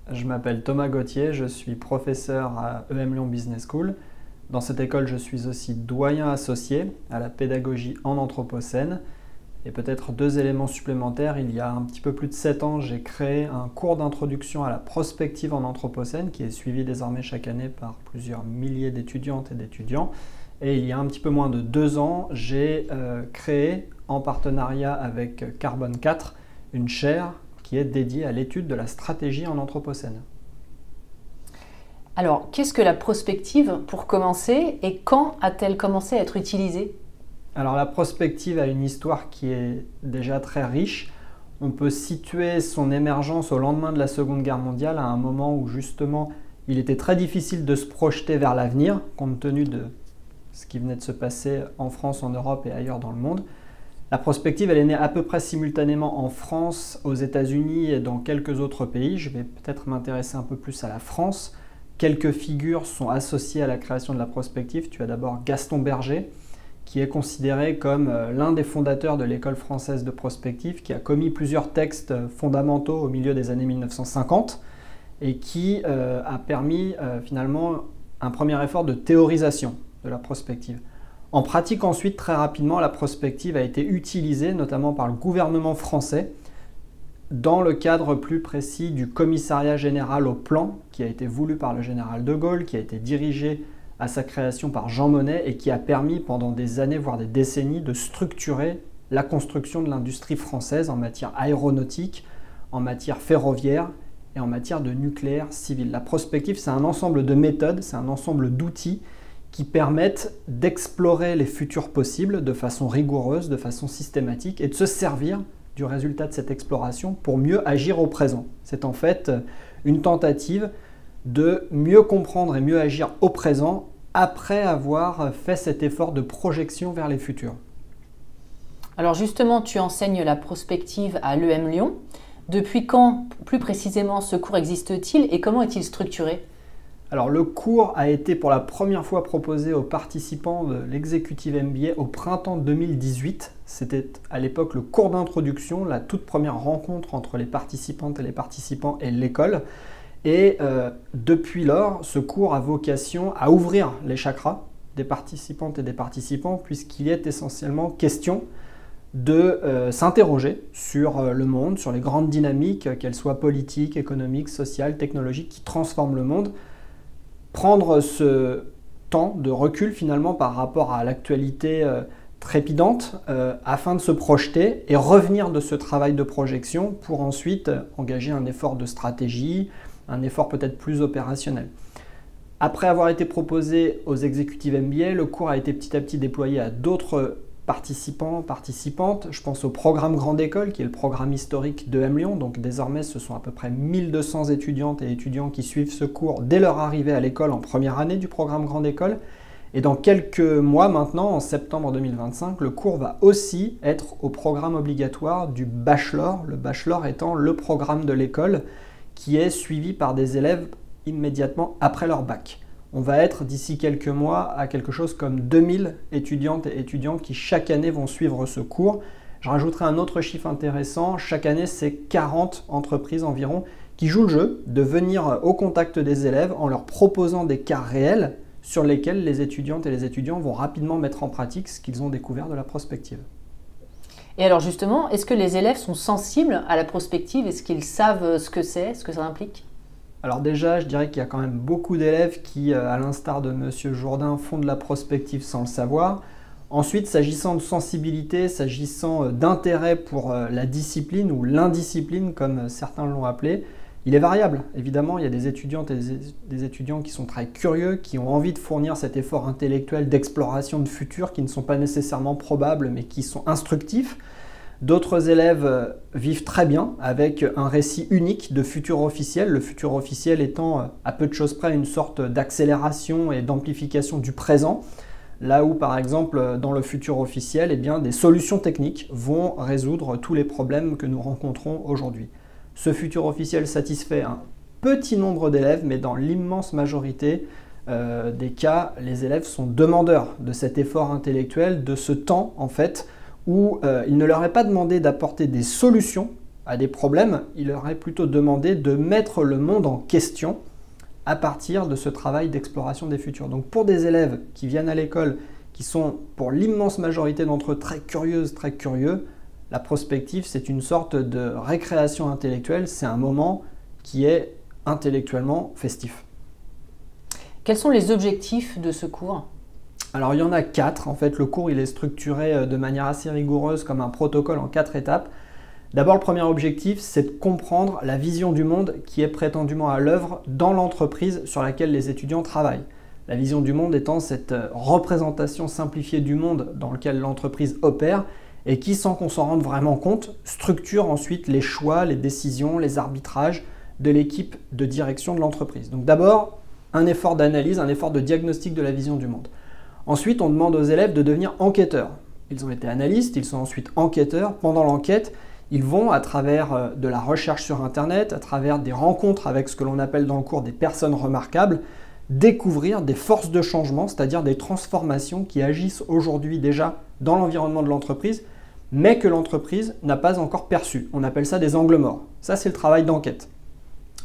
Je m'appelle Thomas Gauthier, je suis professeur à EM Lyon Business School. Dans cette école, je suis aussi doyen associé à la pédagogie en anthropocène. Et peut-être deux éléments supplémentaires, il y a un petit peu plus de 7 ans, j'ai créé un cours d'introduction à la prospective en anthropocène qui est suivi désormais chaque année par plusieurs milliers d'étudiantes et d'étudiants. Et il y a un petit peu moins de 2 ans, j'ai créé en partenariat avec Carbone 4 une chaire qui est dédiée à l'étude de la stratégie en anthropocène. Alors, qu'est-ce que la prospective pour commencer et quand a-t-elle commencé à être utilisée? Alors la prospective a une histoire qui est déjà très riche. On peut situer son émergence au lendemain de la Seconde Guerre mondiale, à un moment où justement il était très difficile de se projeter vers l'avenir, compte tenu de ce qui venait de se passer en France, en Europe et ailleurs dans le monde. La prospective, elle est née à peu près simultanément en France, aux États-Unis et dans quelques autres pays. Je vais peut-être m'intéresser un peu plus à la France. Quelques figures sont associées à la création de la prospective. Tu as d'abord Gaston Berger, qui est considéré comme l'un des fondateurs de l'école française de prospective, qui a commis plusieurs textes fondamentaux au milieu des années 1950 et qui a permis finalement un premier effort de théorisation de la prospective. En pratique ensuite, très rapidement, la prospective a été utilisée notamment par le gouvernement français dans le cadre plus précis du commissariat général au plan qui a été voulu par le général de Gaulle, qui a été dirigé à sa création par Jean Monnet et qui a permis pendant des années, voire des décennies, de structurer la construction de l'industrie française en matière aéronautique, en matière ferroviaire et en matière de nucléaire civil. La prospective, c'est un ensemble de méthodes, c'est un ensemble d'outils qui permettent d'explorer les futurs possibles de façon rigoureuse, de façon systématique et de se servir du résultat de cette exploration pour mieux agir au présent. C'est en fait une tentative de mieux comprendre et mieux agir au présent après avoir fait cet effort de projection vers les futurs. Alors justement, tu enseignes la prospective à l'EM Lyon. Depuis quand, plus précisément, ce cours existe-t-il et comment est-il structuré? Alors le cours a été pour la première fois proposé aux participants de l'Executive MBA au printemps 2018. C'était à l'époque le cours d'introduction, la toute première rencontre entre les participantes et les participants et l'école. Et depuis lors, ce cours a vocation à ouvrir les chakras des participantes et des participants puisqu'il est essentiellement question de s'interroger sur le monde, sur les grandes dynamiques, qu'elles soient politiques, économiques, sociales, technologiques, qui transforment le monde. Prendre ce temps de recul finalement par rapport à l'actualité trépidante afin de se projeter et revenir de ce travail de projection pour ensuite engager un effort de stratégie, un effort peut-être plus opérationnel. Après avoir été proposé aux Executive MBA, le cours a été petit à petit déployé à d'autres participants, participantes. Je pense au programme Grande École, qui est le programme historique de EM Lyon. Donc désormais, ce sont à peu près 1200 étudiantes et étudiants qui suivent ce cours dès leur arrivée à l'école en première année du programme Grande École. Et dans quelques mois maintenant, en septembre 2025, le cours va aussi être au programme obligatoire du bachelor, le bachelor étant le programme de l'école qui est suivi par des élèves immédiatement après leur bac. On va être d'ici quelques mois à quelque chose comme 2000 étudiantes et étudiants qui chaque année vont suivre ce cours. Je rajouterai un autre chiffre intéressant, chaque année c'est 40 entreprises environ qui jouent le jeu de venir au contact des élèves en leur proposant des cas réels sur lesquels les étudiantes et les étudiants vont rapidement mettre en pratique ce qu'ils ont découvert de la prospective. Et alors justement, est-ce que les élèves sont sensibles à la prospective? Est-ce qu'ils savent ce que c'est, ce que ça implique? Alors déjà, je dirais qu'il y a quand même beaucoup d'élèves qui, à l'instar de Monsieur Jourdain, font de la prospective sans le savoir. Ensuite, s'agissant de sensibilité, s'agissant d'intérêt pour la discipline ou l'indiscipline, comme certains l'ont appelé, il est variable. Évidemment, il y a des étudiantes et des étudiants qui sont très curieux, qui ont envie de fournir cet effort intellectuel d'exploration de futur, qui ne sont pas nécessairement probables, mais qui sont instructifs. D'autres élèves vivent très bien avec un récit unique de futur officiel, le futur officiel étant à peu de choses près une sorte d'accélération et d'amplification du présent, là où par exemple dans le futur officiel, des solutions techniques vont résoudre tous les problèmes que nous rencontrons aujourd'hui. Ce futur officiel satisfait un petit nombre d'élèves, mais dans l'immense majorité des cas, les élèves sont demandeurs de cet effort intellectuel, de ce temps en fait, où il ne leur est pas demandé d'apporter des solutions à des problèmes, il leur est plutôt demandé de mettre le monde en question à partir de ce travail d'exploration des futurs. Donc pour des élèves qui viennent à l'école, qui sont pour l'immense majorité d'entre eux très curieuses, très curieux, la prospective, c'est une sorte de récréation intellectuelle, c'est un moment qui est intellectuellement festif. Quels sont les objectifs de ce cours? Alors il y en a 4. En fait, le cours il est structuré de manière assez rigoureuse comme un protocole en 4 étapes. D'abord, le premier objectif, c'est de comprendre la vision du monde qui est prétendument à l'œuvre dans l'entreprise sur laquelle les étudiants travaillent. La vision du monde étant cette représentation simplifiée du monde dans lequel l'entreprise opère et qui, sans qu'on s'en rende vraiment compte, structure ensuite les choix, les décisions, les arbitrages de l'équipe de direction de l'entreprise. Donc d'abord, un effort d'analyse, un effort de diagnostic de la vision du monde. Ensuite, on demande aux élèves de devenir enquêteurs. Ils ont été analystes, ils sont ensuite enquêteurs. Pendant l'enquête, ils vont, à travers de la recherche sur Internet, à travers des rencontres avec ce que l'on appelle dans le cours des personnes remarquables, découvrir des forces de changement, c'est-à-dire des transformations qui agissent aujourd'hui déjà dans l'environnement de l'entreprise, mais que l'entreprise n'a pas encore perçues. On appelle ça des angles morts. Ça, c'est le travail d'enquête.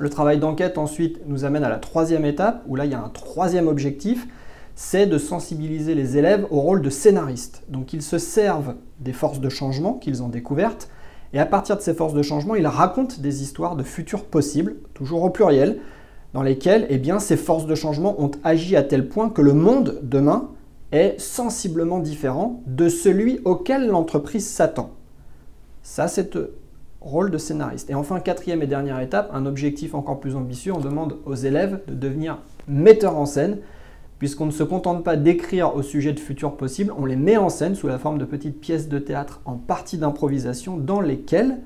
Le travail d'enquête, ensuite, nous amène à la 3e étape, où là, il y a un 3e objectif, c'est de sensibiliser les élèves au rôle de scénaristes. Donc, ils se servent des forces de changement qu'ils ont découvertes, et à partir de ces forces de changement, ils racontent des histoires de futurs possibles, toujours au pluriel, dans lesquelles ces forces de changement ont agi à tel point que le monde, demain, est sensiblement différent de celui auquel l'entreprise s'attend. Ça, c'est le rôle de scénariste. Et enfin, 4e et dernière étape, un objectif encore plus ambitieux, on demande aux élèves de devenir metteurs en scène, puisqu'on ne se contente pas d'écrire au sujet de futurs possibles, on les met en scène sous la forme de petites pièces de théâtre en partie d'improvisation dans lesquelles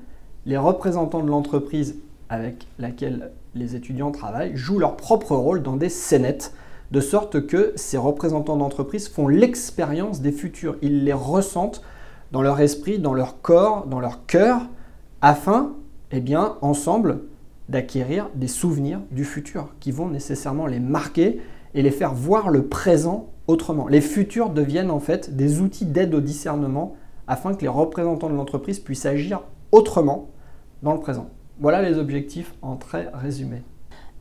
les représentants de l'entreprise avec laquelle les étudiants travaillent jouent leur propre rôle dans des scénettes, de sorte que ces représentants d'entreprise font l'expérience des futurs. Ils les ressentent dans leur esprit, dans leur corps, dans leur cœur, afin, ensemble, d'acquérir des souvenirs du futur qui vont nécessairement les marquer et les faire voir le présent autrement. Les futurs deviennent en fait des outils d'aide au discernement afin que les représentants de l'entreprise puissent agir autrement dans le présent. Voilà les objectifs en très résumé.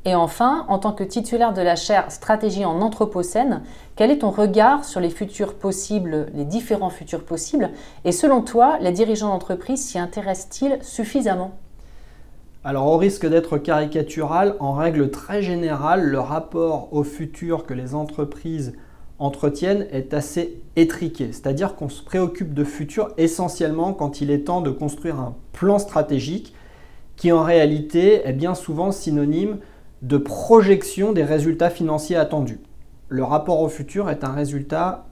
Et enfin, en tant que titulaire de la chaire Stratégie en Anthropocène, quel est ton regard sur les futurs possibles, les différents futurs possibles? Et selon toi, les dirigeants d'entreprise s'y intéressent-ils suffisamment? Alors, au risque d'être caricatural, en règle très générale, le rapport au futur que les entreprises entretiennent est assez étriqué. C'est-à-dire qu'on se préoccupe de futur essentiellement quand il est temps de construire un plan stratégique qui en réalité est bien souvent synonyme de projection des résultats financiers attendus. Le rapport au futur est un résultat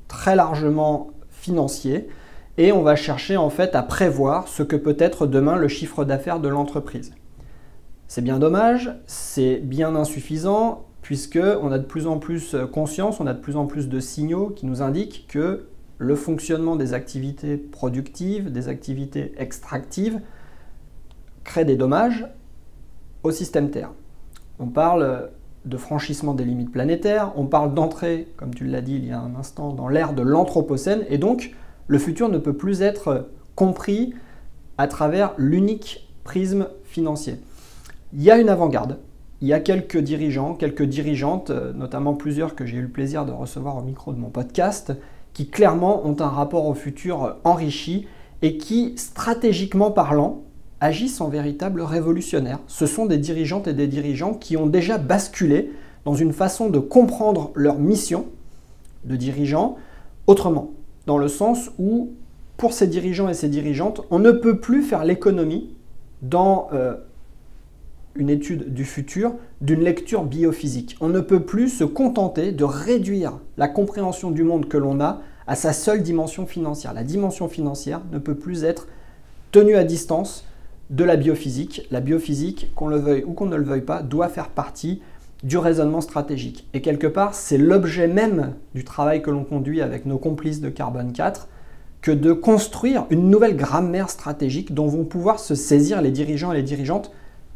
très largement financier et on va chercher en fait à prévoir ce que peut être demain le chiffre d'affaires de l'entreprise. C'est bien dommage, c'est bien insuffisant puisque on a de plus en plus conscience, on a de plus en plus de signaux qui nous indiquent que le fonctionnement des activités productives, des activités extractives crée des dommages au système Terre. On parle de franchissement des limites planétaires, on parle d'entrée, comme tu l'as dit il y a un instant, dans l'ère de l'Anthropocène, et donc le futur ne peut plus être compris à travers l'unique prisme financier. Il y a une avant-garde, il y a quelques dirigeants, quelques dirigeantes, notamment plusieurs que j'ai eu le plaisir de recevoir au micro de mon podcast, qui clairement ont un rapport au futur enrichi et qui, stratégiquement parlant, agissent en véritables révolutionnaires. Ce sont des dirigeantes et des dirigeants qui ont déjà basculé dans une façon de comprendre leur mission de dirigeants autrement. Dans le sens où, pour ces dirigeants et ces dirigeantes, on ne peut plus faire l'économie dans une étude du futur d'une lecture biophysique. On ne peut plus se contenter de réduire la compréhension du monde que l'on a à sa seule dimension financière. La dimension financière ne peut plus être tenue à distance de la biophysique. La biophysique, qu'on le veuille ou qu'on ne le veuille pas, doit faire partie du raisonnement stratégique. Et quelque part, c'est l'objet même du travail que l'on conduit avec nos complices de Carbone 4 que de construire une nouvelle grammaire stratégique dont vont pouvoir se saisir les dirigeants et les dirigeantes,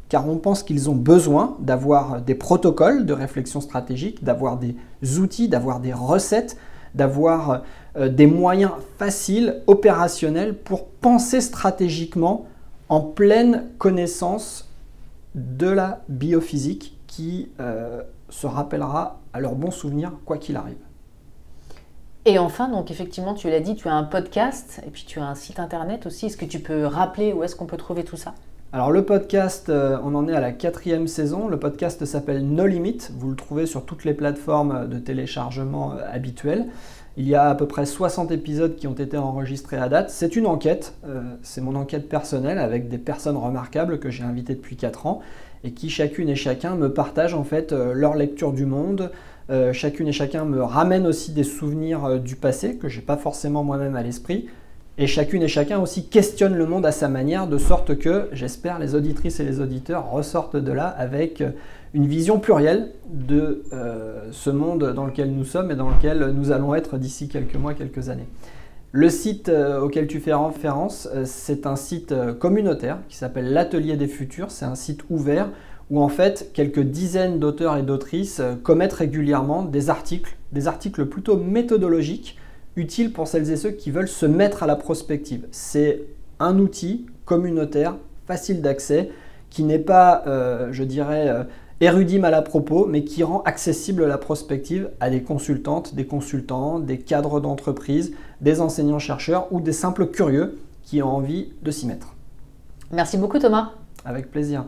car on pense qu'ils ont besoin d'avoir des protocoles de réflexion stratégique, d'avoir des outils, d'avoir des recettes, d'avoir des moyens faciles, opérationnels pour penser stratégiquement en pleine connaissance de la biophysique qui se rappellera à leur bon souvenir quoi qu'il arrive. Et enfin, donc effectivement, tu l'as dit, tu as un podcast et puis tu as un site internet aussi. Est-ce que tu peux rappeler où est-ce qu'on peut trouver tout ça? Alors le podcast, on en est à la 4e saison. Le podcast s'appelle No Limit. Vous le trouvez sur toutes les plateformes de téléchargement habituelles. Il y a à peu près 60 épisodes qui ont été enregistrés à date. C'est une enquête, c'est mon enquête personnelle avec des personnes remarquables que j'ai invitées depuis 4 ans et qui chacune et chacun me partagent en fait leur lecture du monde. Chacune et chacun me ramène aussi des souvenirs du passé que je n'ai pas forcément moi-même à l'esprit. Et chacune et chacun aussi questionne le monde à sa manière, de sorte que, j'espère, les auditrices et les auditeurs ressortent de là avec une vision plurielle de ce monde dans lequel nous sommes et dans lequel nous allons être d'ici quelques mois, quelques années. Le site auquel tu fais référence, c'est un site communautaire qui s'appelle l'Atelier des Futurs. C'est un site ouvert où en fait quelques dizaines d'auteurs et d'autrices commettent régulièrement des articles plutôt méthodologiques, utile pour celles et ceux qui veulent se mettre à la prospective. C'est un outil communautaire, facile d'accès, qui n'est pas, je dirais, érudit mal à propos, mais qui rend accessible la prospective à des consultantes, des consultants, des cadres d'entreprise, des enseignants-chercheurs ou des simples curieux qui ont envie de s'y mettre. Merci beaucoup Thomas. Avec plaisir.